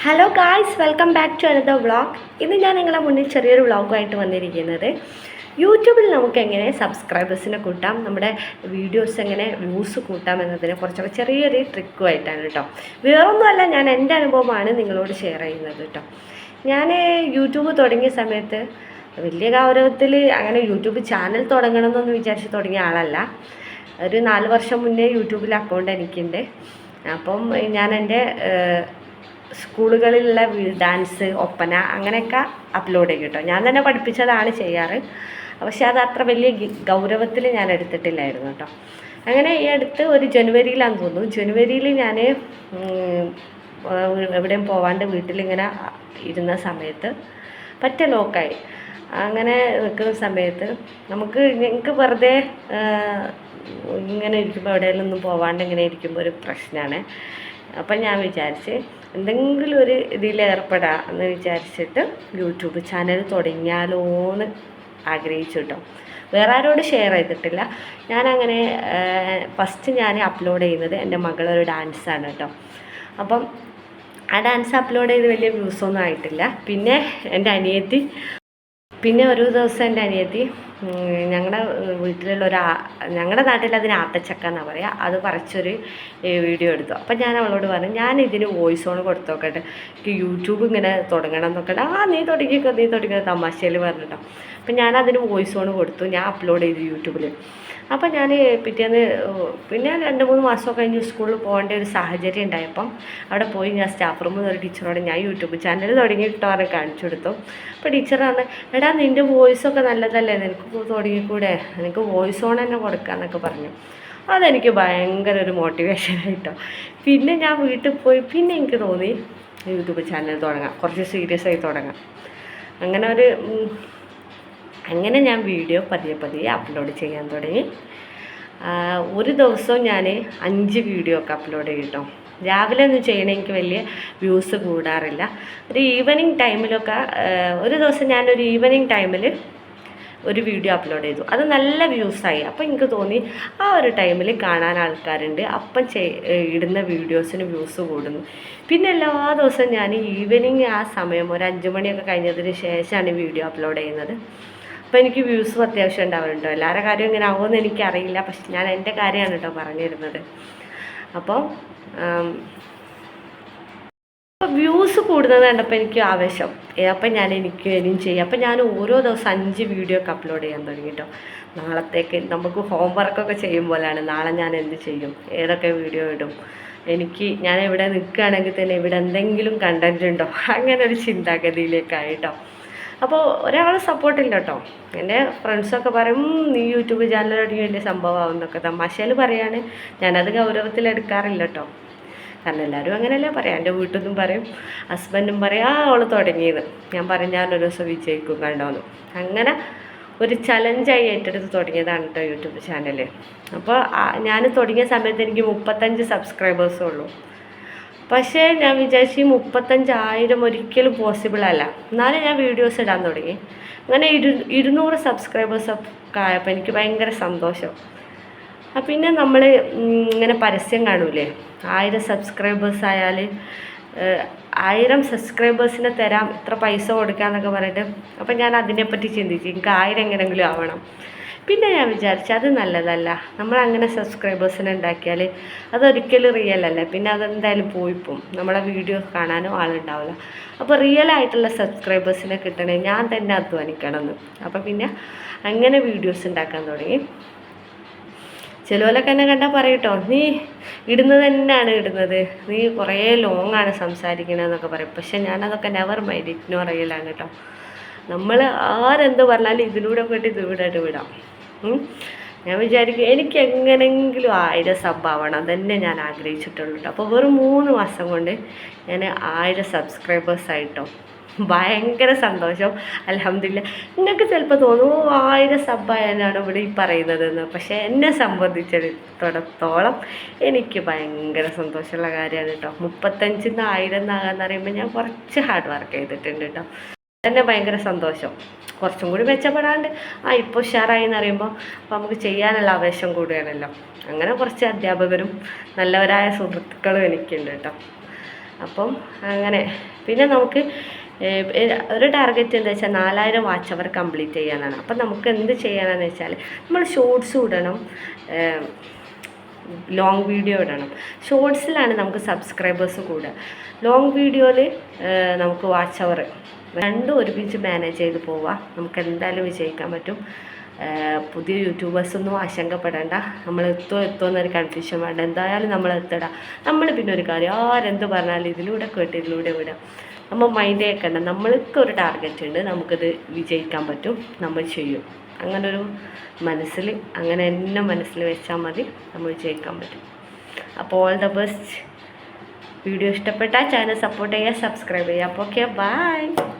Hello guys, welcome back to another vlog. ഇന്ന് ഞാൻ നിങ്ങളെ മുന്നിൽ ചെറിയൊരു വ്ളോഗുമായിട്ട് വന്നിരിക്കുന്നത് യൂട്യൂബിൽ നമുക്ക് എങ്ങനെ സബ്സ്ക്രൈബേഴ്സിനെ കൂട്ടാം, നമ്മുടെ വീഡിയോസ് എങ്ങനെ വ്യൂസ് കൂട്ടാം എന്നതിനെ കുറിച്ചൊക്കെ ചെറിയൊരു ട്രിക്കുമായിട്ടാണ് കേട്ടോ. വേറൊന്നുമല്ല, ഞാൻ എൻ്റെ അനുഭവമാണ് നിങ്ങളോട് ഷെയർ ചെയ്യുന്നത് കേട്ടോ. ഞാൻ യൂട്യൂബ് തുടങ്ങിയ സമയത്ത് വലിയ ഗൗരവത്തിൽ അങ്ങനെ യൂട്യൂബ് ചാനൽ തുടങ്ങണമെന്നൊന്നും വിചാരിച്ച് തുടങ്ങിയ ആളല്ല. ഒരു 4 വർഷം മുന്നേ യൂട്യൂബിൽ അക്കൗണ്ട് എനിക്കുണ്ട്. അപ്പം ഞാൻ എൻ്റെ സ്കൂളുകളിലുള്ള ഡാൻസ്, ഒപ്പന അങ്ങനെയൊക്കെ അപ്ലോഡ് ചെയ്യും കേട്ടോ. ഞാൻ തന്നെ പഠിപ്പിച്ചതാണ് ചെയ്യാറ്. പക്ഷെ അത് അത്ര വലിയ ഗൗരവത്തിൽ ഞാൻ എടുത്തിട്ടില്ലായിരുന്നു കേട്ടോ. അങ്ങനെ ഈ അടുത്ത് ഒരു ജനുവരിയിലാണെന്ന് തോന്നുന്നു, ജനുവരിയിൽ ഞാൻ എവിടെയും പോവാണ്ട് വീട്ടിലിങ്ങനെ ഇരുന്ന സമയത്ത് പറ്റ ലോക്കായി. അങ്ങനെ നിൽക്കുന്ന സമയത്ത് എനിക്ക് വെറുതെ ഇങ്ങനെ ഇരിക്കുമ്പോൾ എവിടെയെങ്കിലും പോവാണ്ട് ഇങ്ങനെ ഇരിക്കുമ്പോൾ ഒരു പ്രശ്നമാണ്. അപ്പം ഞാൻ വിചാരിച്ച് എന്തെങ്കിലും ഒരു ഇതിൽ ഏർപ്പെടാം എന്ന് വിചാരിച്ചിട്ട് യൂട്യൂബ് ചാനൽ തുടങ്ങിയാലോ എന്ന് ആഗ്രഹിച്ചു കേട്ടോ. വേറെ ആരോട് ഷെയർ ചെയ്തിട്ടില്ല. ഞാനങ്ങനെ ഫസ്റ്റ് ഞാൻ അപ്ലോഡ് ചെയ്യുന്നത് എൻ്റെ മകളൊരു ഡാൻസാണ് കേട്ടോ. അപ്പം ആ ഡാൻസ് അപ്ലോഡ് ചെയ്ത് വലിയ വ്യൂസൊന്നും ആയിട്ടില്ല. പിന്നെ ഒരു ദിവസം എൻ്റെ അനിയത്തി ഞങ്ങളുടെ വീട്ടിലുള്ള ഞങ്ങളുടെ നാട്ടിൽ അതിന് ആത്തച്ചക്ക എന്നാണ് പറയുക, അത് പറിച്ചൊരു വീഡിയോ എടുത്തു. അപ്പം ഞാൻ അവളോട് പറഞ്ഞു, ഞാൻ ഇതിന് വോയിസ് ഓൺ കൊടുത്തു നോക്കട്ടെ, എനിക്ക് യൂട്യൂബ് ഇങ്ങനെ തുടങ്ങണം എന്നൊക്കെ. നീ തുടങ്ങിയോ തമാശയിൽ പറഞ്ഞിട്ടോ. അപ്പം ഞാനതിന് വോയിസ് ഓൺ കൊടുത്തു, ഞാൻ അപ്ലോഡ് ചെയ്തു യൂട്യൂബിൽ. അപ്പം ഞാൻ പിറ്റേന്ന് പിന്നെ 2-3 മാസം കഴിഞ്ഞ് സ്കൂളിൽ പോകേണ്ട ഒരു സാഹചര്യം ഉണ്ടായപ്പം അവിടെ പോയി ഞാൻ സ്റ്റാഫ് റൂമിൽ നിന്ന് ഒരു ടീച്ചറോട് ഞാൻ യൂട്യൂബ് ചാനൽ തുടങ്ങിയിട്ടോ അവരെ കാണിച്ചു കൊടുത്തു. അപ്പോൾ ടീച്ചർ പറഞ്ഞു, എടാ നിൻ്റെ വോയിസൊക്കെ നല്ലതല്ലേ, നിനക്ക് തുടങ്ങിക്കൂടെ, നിനക്ക് വോയിസ് ഓൺ തന്നെ കൊടുക്കാമെന്നൊക്കെ പറഞ്ഞു. അതെനിക്ക് ഭയങ്കര ഒരു മോട്ടിവേഷനായിട്ടോ. പിന്നെ ഞാൻ വീട്ടിൽ പോയി പിന്നെ എനിക്ക് തോന്നി യൂട്യൂബ് ചാനൽ തുടങ്ങാം, കുറച്ച് സീരിയസ് ആയി തുടങ്ങാം. അങ്ങനെ ഞാൻ വീഡിയോ പതിയെ അപ്ലോഡ് ചെയ്യാൻ തുടങ്ങി. ഒരു ദിവസം ഞാൻ 5 വീഡിയോ ഒക്കെ അപ്ലോഡ് ചെയ്യും കേട്ടോ. രാവിലെ ഒന്നും ചെയ്യണേ എനിക്ക് വലിയ വ്യൂസ് കൂടാറില്ല. ഒരു ഈവനിങ് ടൈമിലൊക്കെ ഒരു ദിവസം ഞാനൊരു ഈവനിങ് ടൈമിൽ ഒരു വീഡിയോ അപ്ലോഡ് ചെയ്തു, അത് നല്ല വ്യൂസായി. അപ്പോൾ എനിക്ക് തോന്നി ആ ഒരു ടൈമിൽ കാണാൻ ആൾക്കാരുണ്ട്, അപ്പം ഇടുന്ന വീഡിയോസിന് വ്യൂസ് കൂടുന്നു. പിന്നെ എല്ലാ ദിവസവും ഞാൻ ഈവനിങ് ആ സമയം ഒരു 5 മണിയൊക്കെ കഴിഞ്ഞതിന് ശേഷമാണ് വീഡിയോ അപ്ലോഡ് ചെയ്യുന്നത്. അപ്പോൾ എനിക്ക് വ്യൂസും അത്യാവശ്യം ഉണ്ടാവുന്നുണ്ടോ. എല്ലാവരുടെ കാര്യം ഇങ്ങനെ ആവുമെന്ന് എനിക്കറിയില്ല, പക്ഷെ ഞാൻ എൻ്റെ കാര്യമാണ് കേട്ടോ പറഞ്ഞിരുന്നത്. അപ്പോൾ വ്യൂസ് കൂടുന്നത് കണ്ടപ്പോൾ എനിക്ക് ആവേശം. അപ്പം എനിക്ക് ഇനിയും ചെയ്യാം. അപ്പം ഞാൻ ഓരോ ദിവസം 5 വീഡിയോ ഒക്കെ അപ്ലോഡ് ചെയ്യാൻ തുടങ്ങി കേട്ടോ. നാളത്തേക്ക് നമുക്ക് ഹോംവർക്കൊക്കെ ചെയ്യും പോലെയാണ്. നാളെ ഞാൻ എന്ത് ചെയ്യും, ഏതൊക്കെ വീഡിയോ ഇടും, ഞാൻ ഇവിടെ നിൽക്കുകയാണെങ്കിൽ തന്നെ ഇവിടെ എന്തെങ്കിലും കണ്ടൻറ് ഉണ്ടോ, അങ്ങനെ ഒരു ചിന്താഗതിയിലേക്കായിട്ടോ. അപ്പോൾ ഒരാൾ സപ്പോർട്ടില്ല കേട്ടോ. എൻ്റെ ഫ്രണ്ട്സൊക്കെ പറയും, നീ യൂട്യൂബ് ചാനൽ തുടങ്ങി വലിയ സംഭവമാവും എന്നൊക്കെ തമാശയിൽ പറയാണ്. ഞാനത് ഗൗരവത്തിലെടുക്കാറില്ല കേട്ടോ. കാരണം എല്ലാവരും അങ്ങനെയല്ലേ പറയാം. എൻ്റെ വീട്ടിൽ നിന്നും പറയും, ഹസ്ബൻഡും പറയും, അവൾ തുടങ്ങിയത്. ഞാൻ പറയും, ഞാനൊരു ദിവസം വിജയിക്കും കണ്ടോന്ന്. അങ്ങനെ ഒരു ചലഞ്ചായി ഏറ്റെടുത്ത് തുടങ്ങിയതാണ് കേട്ടോ യൂട്യൂബ് ചാനൽ. അപ്പോൾ ഞാൻ തുടങ്ങിയ സമയത്ത് എനിക്ക് 35 സബ്സ്ക്രൈബേഴ്സേ ഉള്ളൂ. പക്ഷേ ഞാൻ വിചാരിച്ചു 35,000 ഒരിക്കലും പോസിബിൾ അല്ല. എന്നാലും ഞാൻ വീഡിയോസ് ഇടാൻ തുടങ്ങി. അങ്ങനെ 200 സബ്സ്ക്രൈബേഴ്സൊക്കെ ആയപ്പോൾ എനിക്ക് ഭയങ്കര സന്തോഷം. പിന്നെ നമ്മൾ ഇങ്ങനെ പരസ്യം കാണൂലേ, 1000 സബ്സ്ക്രൈബേഴ്സ് ആയാൽ 1000 സബ്സ്ക്രൈബേഴ്സിനെ തരാം, ഇത്ര പൈസ കൊടുക്കാമെന്നൊക്കെ പറഞ്ഞിട്ട്. അപ്പം ഞാൻ അതിനെപ്പറ്റി ചിന്തിച്ചു, എനിക്ക് 1000 എങ്ങനെയെങ്കിലും ആവണം. പിന്നെ ഞാൻ വിചാരിച്ചു അത് നല്ലതല്ല. നമ്മളങ്ങനെ സബ്സ്ക്രൈബേഴ്സിനെ ഉണ്ടാക്കിയാൽ അതൊരിക്കലും റിയൽ അല്ല. പിന്നെ അതെന്തായാലും പോയിപ്പോവും, നമ്മളെ വീഡിയോ കാണാനും ആളുണ്ടാവില്ല. അപ്പോൾ റിയൽ ആയിട്ടുള്ള സബ്സ്ക്രൈബേഴ്സിനെ കിട്ടണേ ഞാൻ തന്നെ അധ്വാനിക്കണം എന്ന്. അപ്പോൾ പിന്നെ അങ്ങനെ വീഡിയോസ് ഉണ്ടാക്കാൻ തുടങ്ങി. ചിലവരൊക്കെ എന്നെ കണ്ടാൽ പറയട്ടോ, നീ ഇടുന്നത് തന്നെയാണ് ഇടുന്നത്, നീ കുറേ ലോങ്ങാണ് സംസാരിക്കണമെന്നൊക്കെ പറയും. പക്ഷെ ഞാനതൊക്കെ നെവർ മൈൻഡ്, ഇഗ്നോർ ചെയ്യലാണ് കേട്ടോ. നമ്മൾ ആരെന്ത് പറഞ്ഞാലും ഇതിലൂടെ പോയിട്ട് ഇതിലൂടെ വിടാം. ഞാൻ വിചാരിക്കും എനിക്ക് എങ്ങനെയെങ്കിലും 1000 സബ് ആവണം, അതന്നെ ഞാൻ ആഗ്രഹിച്ചിട്ടുള്ളൂ കേട്ടോ. അപ്പോൾ വെറും 3 മാസം കൊണ്ട് ഞാൻ 1000 സബ്സ്ക്രൈബേഴ്സ് ആയിട്ടോ. ഭയങ്കര സന്തോഷം, അൽഹംദുലില്ലാ. നിങ്ങൾക്ക് ചിലപ്പോൾ തോന്നും 1000 സബ്ബായാലാണ് ഇവിടെ ഈ പറയുന്നതെന്ന്. പക്ഷേ എന്നെ സംബന്ധിച്ചിടത്തോളം എനിക്ക് ഭയങ്കര സന്തോഷമുള്ള കാര്യമാണ് കേട്ടോ. 35-ൽ നിന്ന് 1000 എന്നാകാന്ന് പറയുമ്പോൾ ഞാൻ കുറച്ച് ഹാർഡ് വർക്ക് ചെയ്തിട്ടുണ്ട് കേട്ടോ. തന്നെ ഭയങ്കര സന്തോഷം. കുറച്ചും കൂടി മെച്ചപ്പെടാണ്ട് ഇപ്പോൾ ഉഷാറായി എന്ന് പറയുമ്പോൾ അപ്പോൾ നമുക്ക് ചെയ്യാനുള്ള ആവേശം കൂടുകയാണല്ലോ. അങ്ങനെ കുറച്ച് അധ്യാപകരും നല്ലവരായ സുഹൃത്തുക്കളും എനിക്കുണ്ട് കേട്ടോ. അപ്പം അങ്ങനെ പിന്നെ നമുക്ക് ഒരു ടാർഗറ്റ് എന്താ വെച്ചാൽ 4000 വാച്ച് അവർ കംപ്ലീറ്റ് ചെയ്യാനാണ്. അപ്പം നമുക്ക് എന്ത് ചെയ്യാനാണെന്ന് വെച്ചാൽ നമ്മൾ ഷോർട്സ് ഇടണം, ലോങ് വീഡിയോ ഇടണം. ഷോർട്സിലാണ് നമുക്ക് സബ്സ്ക്രൈബേഴ്സ് കൂടുക, ലോങ് വീഡിയോയിൽ നമുക്ക് വാച്ച് അവർ, രണ്ടും ഒരുമിച്ച് മാനേജ് ചെയ്ത് പോവാം. നമുക്ക് എന്തായാലും വിജയിക്കാൻ പറ്റും. പുതിയ യൂട്യൂബേഴ്സൊന്നും ആശങ്കപ്പെടേണ്ട, നമ്മൾ എത്തുമെന്നൊരു കൺഫ്യൂഷൻ വേണ്ട. എന്തായാലും നമ്മൾ എത്തടാം. നമ്മൾ പിന്നെ ഒരു കാര്യം ആരെന്ത് പറഞ്ഞാലും ഇതിലൂടെ കേട്ട് ഇതിലൂടെ വിടാം, നമ്മൾ മൈൻഡ് കേൾക്കണ്ട. നമ്മൾക്കൊരു ടാർഗറ്റ് ഉണ്ട്, നമുക്കത് വിജയിക്കാൻ പറ്റും, നമ്മൾ ചെയ്യും. അങ്ങനൊരു അങ്ങനെ എന്നെ മനസ്സിൽ വെച്ചാൽ മതി, നമ്മൾ വിജയിക്കാൻ പറ്റും. അപ്പോൾ ഓൾ ദ ബെസ്റ്റ്. വീഡിയോ ഇഷ്ടപ്പെട്ടാൽ ചാനൽ സപ്പോർട്ട് ചെയ്യുക, സബ്സ്ക്രൈബ് ചെയ്യുക. അപ്പോൾ ഓക്കെ, ബൈ.